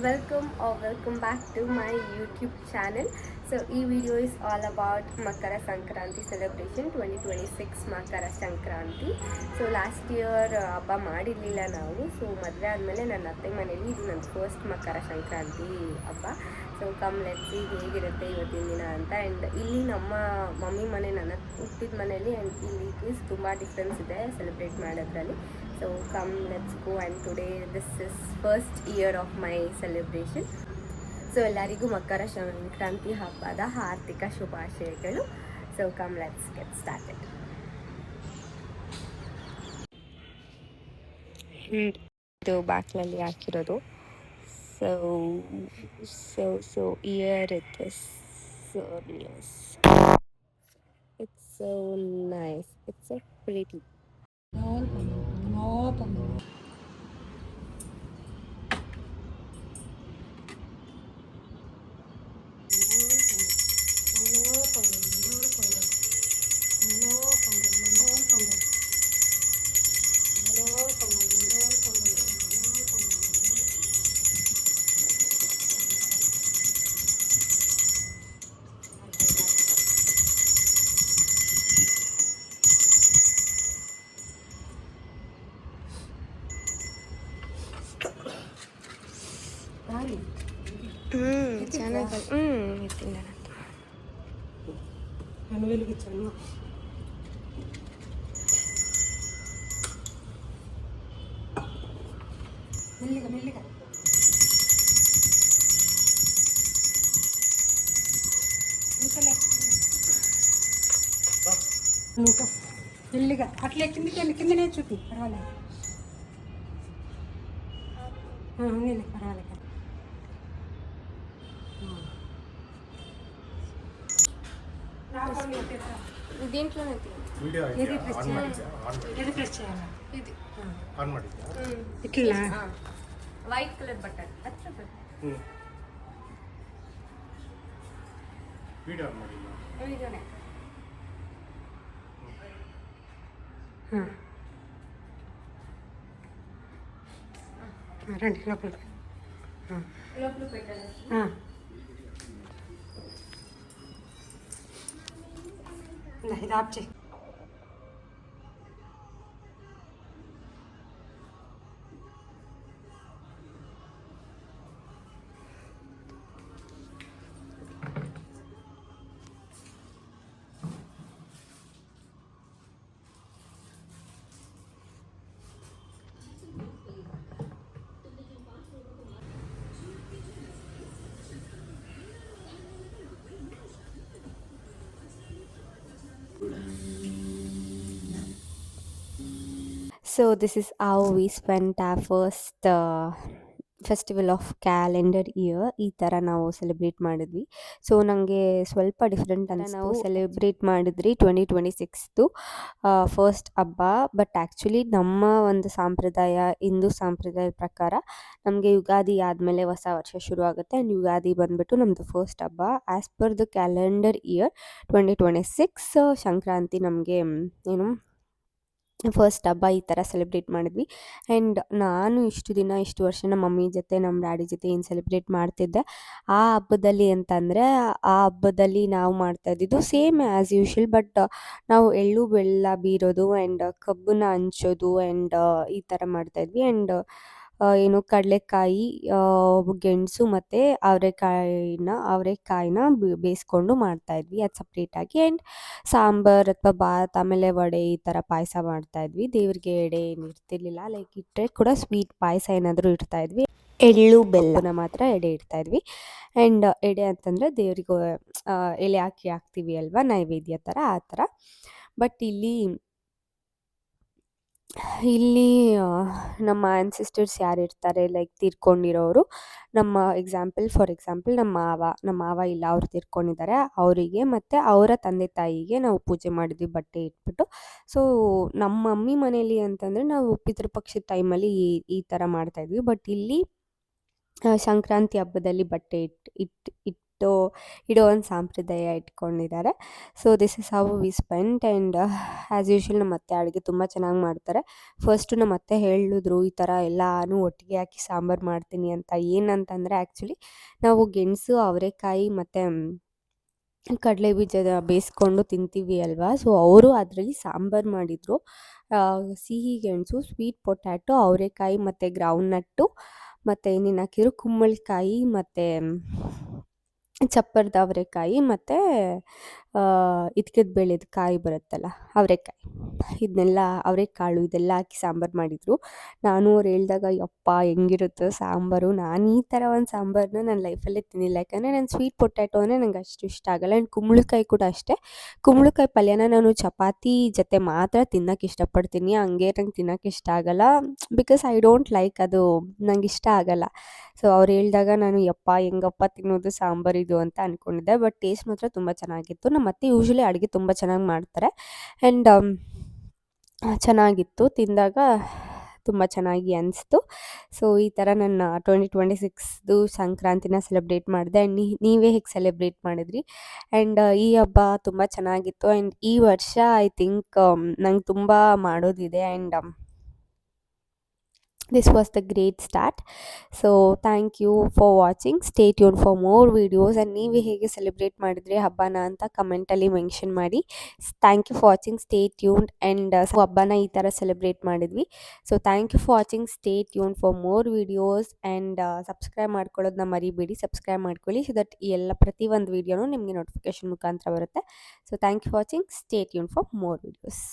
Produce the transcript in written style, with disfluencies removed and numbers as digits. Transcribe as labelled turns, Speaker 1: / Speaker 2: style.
Speaker 1: welcome back to my YouTube channel. So this video is all about Makara Sankranti celebration 2026 Makara Sankranti. So last year ಹಬ್ಬ ಮಾಡಿರಲಿಲ್ಲ ನಾವು. So ಮದುವೆ ಆದಮೇಲೆ ನನ್ನ ಅತ್ತೆ ಮನೇಲಿ ಇದು ನನ್ನ ಫಸ್ಟ್ ಮಕರ ಸಂಕ್ರಾಂತಿ ಹಬ್ಬ. ಸೊ ಕಮ್ ಲೆಟ್ಸ್ ಸಿ ಹೇಗಿರುತ್ತೆ ಇವತ್ತಿನ ದಿನ ಅಂತ. ಆ್ಯಂಡ್ ಇಲ್ಲಿ ನಮ್ಮ ಮಮ್ಮಿ ಮನೆ ನನ್ನ ಹುಟ್ಟಿದ ಮನೇಲಿ ಆ್ಯಂಡ್ ಇಲ್ಲಿ ತುಂಬ ಡಿಫ್ರೆನ್ಸ್ ಇದೆ ಸೆಲೆಬ್ರೇಟ್ ಮಾಡೋದ್ರಲ್ಲಿ. So come, let's go. And today this is first year of my celebration. So ಎಲ್ಲರಿಗೂ ಮಕರ ಸಂಕ್ರಾಂತಿ ಹಬ್ಬದ ಹಾರ್ದಿಕ ಶುಭಾಶಯಗಳು. So come, let's get started. ಇದು ಬಾಕ್ಲಲ್ಲಿ ಹಾಕಿರೋದು. So here it is. So nice. It's so nice. It's so pretty. ಚೆನ್ನಾಗಿ ಇಟ್ಟಿಲ್ಲ ನಾನು ಮೆಲ್ಲಿಗೆ ಮೆಲ್ಲಿಗೆ ಮೆಲ್ಲಿಗೆ ಅಟ್ಲೆ ಕಿಂದನೇ ಚುಟ್ಟಿ ಪರವಾಗಿಲ್ಲ. ಹಂಗೇನೆ ಪರವಾಗಿಲ್ಲ. ವೈಟ್ ಕಲರ್ ಬಟನ್ ರಂడి లోపల పెట్టాలి. ఇది ఆఫ్ చేయి. So this is how we spent our first festival of calendar year. ಈ ಥರ ನಾವು ಸೆಲೆಬ್ರೇಟ್ ಮಾಡಿದ್ವಿ. ಸೊ ನನಗೆ ಸ್ವಲ್ಪ ಡಿಫ್ರೆಂಟ್ ಅಂತ ನಾವು ಸೆಲೆಬ್ರೇಟ್ ಮಾಡಿದ್ರಿ 2026 ಫಸ್ಟ್ ಹಬ್ಬ. ಬಟ್ ಆ್ಯಕ್ಚುಲಿ ನಮ್ಮ ಒಂದು ಸಂಪ್ರದಾಯ, ಹಿಂದೂ ಸಂಪ್ರದಾಯದ ಪ್ರಕಾರ ನಮಗೆ ಯುಗಾದಿ ಆದಮೇಲೆ ಹೊಸ ವರ್ಷ ಶುರು ಆಗುತ್ತೆ. ಆ್ಯಂಡ್ ಯುಗಾದಿ ಬಂದುಬಿಟ್ಟು ನಮ್ಮದು ಫಸ್ಟ್ ಹಬ್ಬ. As per the calendar year 2026 Sankranti ನಮಗೆ ಏನು ಫಸ್ಟ್ ಹಬ್ಬ ಈ ಥರ ಸೆಲೆಬ್ರೇಟ್ ಮಾಡಿದ್ವಿ. ಆ್ಯಂಡ್ ನಾನು ಇಷ್ಟು ವರ್ಷ ನಮ್ಮ ಮಮ್ಮಿ ಜೊತೆ ನಮ್ಮ ಡ್ಯಾಡಿ ಜೊತೆ ಏನು ಸೆಲೆಬ್ರೇಟ್ ಮಾಡ್ತಿದ್ದೆ, ಆ ಹಬ್ಬದಲ್ಲಿ ಅಂತಂದರೆ ಆ ಹಬ್ಬದಲ್ಲಿ ನಾವು ಮಾಡ್ತಾಯಿದ್ದಿದ್ದು ಸೇಮ್ ಆ್ಯಸ್ ಯೂಶ್ವಲ್. ಬಟ್ ನಾವು ಎಳ್ಳು ಬೆಲ್ಲ ಬೀರೋದು ಆ್ಯಂಡ್ ಕಬ್ಬನ್ನ ಹಂಚೋದು ಆ್ಯಂಡ್ ಈ ಥರ ಮಾಡ್ತಾಯಿದ್ವಿ. ಆ್ಯಂಡ್ ಏನು ಕಡಲೆಕಾಯಿ, ಗೆಣಸು ಮತ್ತು ಅವರೆಕಾಯಿನ ಬೇಯಿಸ್ಕೊಂಡು ಮಾಡ್ತಾಯಿದ್ವಿ, ಅದು ಸಪ್ರೇಟಾಗಿ. ಆ್ಯಂಡ್ ಸಾಂಬಾರು ಅಥವಾ ಬಾತ್, ಆಮೇಲೆ ವಡೆ, ಈ ಥರ ಪಾಯಸ ಮಾಡ್ತಾಯಿದ್ವಿ. ದೇವ್ರಿಗೆ ಎಡೆ ಏನು ಇರ್ತಿರ್ಲಿಲ್ಲ, ಲೈಕ್ ಇಟ್ಟರೆ ಕೂಡ ಸ್ವೀಟ್ ಪಾಯಸ ಏನಾದರೂ ಇಡ್ತಾಯಿದ್ವಿ. ಎಳ್ಳು ಬೆಲ್ಲನ ಮಾತ್ರ ಎಡೆ ಇಡ್ತಾಯಿದ್ವಿ. ಆ್ಯಂಡ್ ಎಡೆ ಅಂತಂದರೆ ದೇವರಿಗೆ ಎಲೆ ಹಾಕ್ತೀವಿ ಅಲ್ವಾ, ನೈವೇದ್ಯ ಥರ, ಆ ಥರ. ಬಟ್ ಇಲ್ಲಿ ನಮ್ಮ ಆ್ಯನ್ಸಿಸ್ಟರ್ಸ್ ಯಾರಿರ್ತಾರೆ, ಲೈಕ್ ತೀರ್ಕೊಂಡಿರೋರು, ಫಾರ್ ಎಕ್ಸಾಂಪಲ್ ನಮ್ಮ ಮಾವ ಇಲ್ಲ, ಅವ್ರು ತೀರ್ಕೊಂಡಿದ್ದಾರೆ, ಅವರಿಗೆ ಮತ್ತು ಅವರ ತಂದೆ ತಾಯಿಗೆ ನಾವು ಪೂಜೆ ಮಾಡಿದ್ವಿ ಬಟ್ಟೆ ಇಟ್ಬಿಟ್ಟು. ಸೊ ನಮ್ಮ ಮಮ್ಮಿ ಮನೇಲಿ ಅಂತಂದರೆ ನಾವು ಪಿತೃಪಕ್ಷದ ಟೈಮಲ್ಲಿ ಈ ಥರ ಮಾಡ್ತಾಯಿದ್ವಿ. ಬಟ್ ಇಲ್ಲಿ ಸಂಕ್ರಾಂತಿ ಹಬ್ಬದಲ್ಲಿ ಬಟ್ಟೆ ಇಡೋ ಒಂದು ಸಂಪ್ರದಾಯ ಇಟ್ಕೊಂಡಿದ್ದಾರೆ. So this is how we spend. And as usual ನಮ್ಮ ಅತ್ತೆ ಅಡುಗೆ ತುಂಬ ಚೆನ್ನಾಗಿ ಮಾಡ್ತಾರೆ. ಫಸ್ಟು ನಮ್ಮ ಅತ್ತೆ ಹೇಳಿದ್ರು ಈ ಥರ ಎಲ್ಲನೂ ಒಟ್ಟಿಗೆ ಹಾಕಿ ಸಾಂಬಾರು ಮಾಡ್ತೀನಿ ಅಂತ. ಏನಂತಂದರೆ ಆ್ಯಕ್ಚುಲಿ ನಾವು ಗೆಣಸು, ಅವರೆಕಾಯಿ ಮತ್ತು ಕಡಲೆ ಬೀಜದ ಬೇಯಿಸ್ಕೊಂಡು ತಿಂತೀವಿ ಅಲ್ವಾ. ಸೊ ಅವರು ಅದರಲ್ಲಿ ಸಾಂಬಾರು ಮಾಡಿದರು. ಸಿಹಿ ಗೆಣಸು, ಸ್ವೀಟ್ ಪೊಟ್ಯಾಟೊ, ಅವರೆಕಾಯಿ ಮತ್ತು ಗ್ರೌಂಡ್ನಟ್ಟು ಮತ್ತು ಇನ್ನೇನು ಹಾಕಿದ್ರು, ಕುಂಬಳಕಾಯಿ ಮತ್ತು ಚಪ್ಪರದ ಅವರೆಕಾಯಿ ಮತ್ತು ಇದ್ಕದ ಬೇಳೆದು ಕಾಯಿ ಬರುತ್ತಲ್ಲ ಅವರೆಕಾಯಿ, ಇದನ್ನೆಲ್ಲ ಅವರೆಕಾಳು ಇದೆಲ್ಲ ಹಾಕಿ ಸಾಂಬಾರು ಮಾಡಿದರು. ನಾನು ಅವ್ರು ಹೇಳಿದಾಗ ಯಪ್ಪ ಹೆಂಗಿರುತ್ತೋ ಸಾಂಬಾರು, ನಾನು ಈ ಥರ ಒಂದು ಸಾಂಬಾರನ್ನ ನನ್ನ ಲೈಫಲ್ಲೇ ತಿಂದಿಲ್ಲ. ಯಾಕಂದರೆ ನಾನು ಸ್ವೀಟ್ ಪೊಟ್ಯಾಟೊ ಅಂದರೆ ನಂಗೆ ಅಷ್ಟು ಇಷ್ಟ ಆಗಲ್ಲ. ಆ್ಯಂಡ್ ಕುಂಬಳಕಾಯಿ ಕೂಡ ಅಷ್ಟೇ. ಕುಂಬಳಕಾಯಿ ಪಲ್ಯನ ನಾನು ಚಪಾತಿ ಜೊತೆ ಮಾತ್ರ ತಿನ್ನೋಕೆ ಇಷ್ಟಪಡ್ತೀನಿ. ಹಂಗೆ ನಂಗೆ ತಿನ್ನೋಕೆ ಇಷ್ಟ ಆಗಲ್ಲ. ಬಿಕಾಸ್ ಐ ಡೋಂಟ್ ಲೈಕ್, ಅದು ನಂಗೆ ಇಷ್ಟ ಆಗಲ್ಲ. ಸೊ ಅವ್ರು ಹೇಳಿದಾಗ ನಾನು ಯಪ್ಪ ಹೆಂಗಪ್ಪ ತಿನ್ನೋದು ಸಾಂಬಾರು ಇದು ಅಂತ ಅಂದ್ಕೊಂಡಿದ್ದೆ. ಬಟ್ ಟೇಸ್ಟ್ ಮಾತ್ರ ತುಂಬ ಚೆನ್ನಾಗಿತ್ತು. ನಮ್ಮ ಅತ್ತೆ ಯೂಶ್ವಲಿ ಅಡುಗೆ ತುಂಬ ಚೆನ್ನಾಗಿ ಮಾಡ್ತಾರೆ. ಆ್ಯಂಡ್ ಚೆನ್ನಾಗಿತ್ತು. ತಿಂದಾಗ ತುಂಬ ಚೆನ್ನಾಗಿ ಅನಿಸ್ತು. ಸೊ ಈ ಥರ ನನ್ನ 2026ದು ಸಂಕ್ರಾಂತಿನ ಸೆಲೆಬ್ರೇಟ್ ಮಾಡಿದೆ. ಆ್ಯಂಡ್ ನೀವೇ ಹೇಗೆ ಸೆಲೆಬ್ರೇಟ್ ಮಾಡಿದ್ರಿ? ಆ್ಯಂಡ್ ಈ ಹಬ್ಬ ತುಂಬ ಚೆನ್ನಾಗಿತ್ತು. ಆ್ಯಂಡ್ ಈ ವರ್ಷ ಐ ಥಿಂಕ್ ನಂಗೆ ತುಂಬ ಮಾಡೋದಿದೆ. And this was the great start. So thank you for watching. Stay tuned for more videos. And ನೀವು ಹೇಗೆ ಸೆಲೆಬ್ರೇಟ್ ಮಾಡಿದ್ರಿ ಹಬ್ಬನ ಅಂತ ಕಮೆಂಟಲ್ಲಿ ಮೆನ್ಷನ್ ಮಾಡಿ. Thank you for watching. Stay tuned. And ಹಬ್ಬನ ಈ ಥರ ಸೆಲೆಬ್ರೇಟ್ ಮಾಡಿದ್ವಿ. So thank you for watching. Stay tuned for more videos. And subscribe ಮಾಡ್ಕೊಳ್ಳೋದನ್ನ ಮರಿಬೇಡಿ. ಸಬ್ಸ್ಕ್ರೈಬ್ ಮಾಡ್ಕೊಳ್ಳಿ ಸೊ ದಟ್ ಈ ಎಲ್ಲ ಪ್ರತಿಯೊಂದು ವೀಡಿಯೋನೂ ನಿಮಗೆ ನೋಟಿಫಿಕೇಶನ್ ಮುಖಾಂತರ ಬರುತ್ತೆ. So thank you for watching. Stay tuned for more videos.